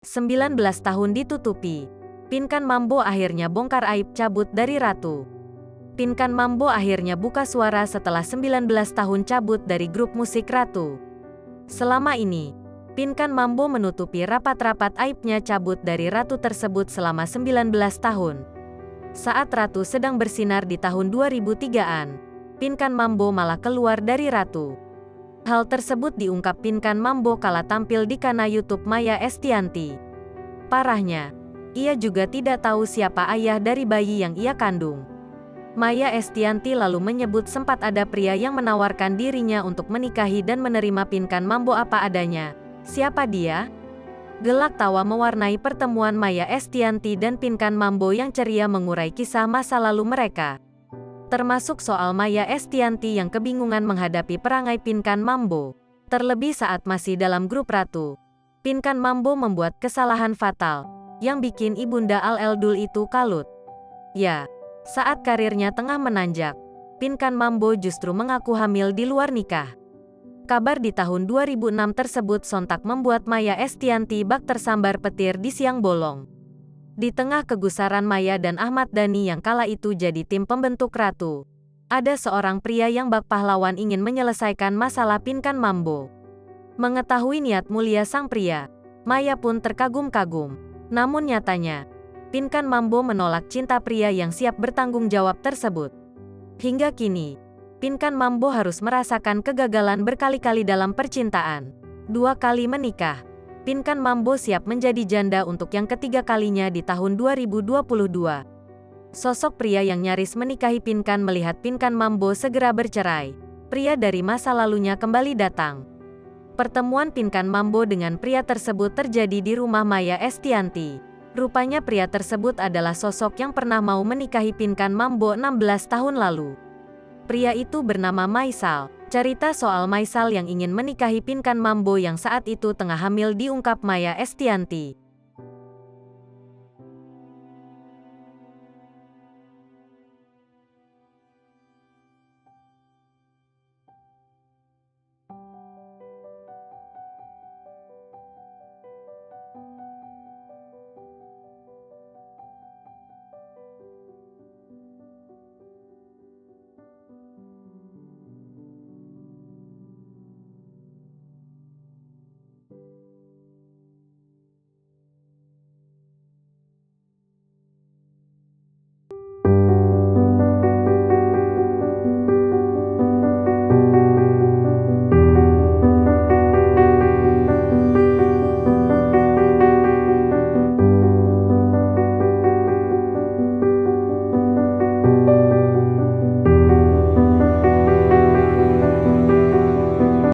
19 tahun ditutupi. Pinkan Mambo akhirnya bongkar aib cabut dari Ratu. Pinkan Mambo akhirnya buka suara setelah 19 tahun cabut dari grup musik Ratu. Selama ini, Pinkan Mambo menutupi rapat-rapat aibnya cabut dari Ratu tersebut selama 19 tahun. Saat Ratu sedang bersinar di tahun 2003-an, Pinkan Mambo malah keluar dari Ratu. Hal tersebut diungkap Pinkan Mambo kala tampil di kanal YouTube Maya Estianty. Parahnya, ia juga tidak tahu siapa ayah dari bayi yang ia kandung. Maya Estianty lalu menyebut sempat ada pria yang menawarkan dirinya untuk menikahi dan menerima Pinkan Mambo apa adanya. Siapa dia? Gelak tawa mewarnai pertemuan Maya Estianty dan Pinkan Mambo yang ceria mengurai kisah masa lalu mereka. Termasuk soal Maya Estianty yang kebingungan menghadapi perangai Pinkan Mambo. Terlebih saat masih dalam grup Ratu, Pinkan Mambo membuat kesalahan fatal, yang bikin ibunda Al-Eldul itu kalut. Ya, saat karirnya tengah menanjak, Pinkan Mambo justru mengaku hamil di luar nikah. Kabar di tahun 2006 tersebut sontak membuat Maya Estianty bak tersambar petir di siang bolong. Di tengah kegusaran Maya dan Ahmad Dhani yang kala itu jadi tim pembentuk Ratu, ada seorang pria yang bak pahlawan ingin menyelesaikan masalah Pinkan Mambo. Mengetahui niat mulia sang pria, Maya pun terkagum-kagum. Namun nyatanya, Pinkan Mambo menolak cinta pria yang siap bertanggung jawab tersebut. Hingga kini, Pinkan Mambo harus merasakan kegagalan berkali-kali dalam percintaan. 2 kali menikah. Pinkan Mambo siap menjadi janda untuk yang ketiga kalinya di tahun 2022. Sosok pria yang nyaris menikahi Pinkan melihat Pinkan Mambo segera bercerai. Pria dari masa lalunya kembali datang. Pertemuan Pinkan Mambo dengan pria tersebut terjadi di rumah Maya Estianty. Rupanya pria tersebut adalah sosok yang pernah mau menikahi Pinkan Mambo 16 tahun lalu. Pria itu bernama Maisal. Cerita soal Maisal yang ingin menikahi Pinkan Mambo yang saat itu tengah hamil diungkap Maya Estianty.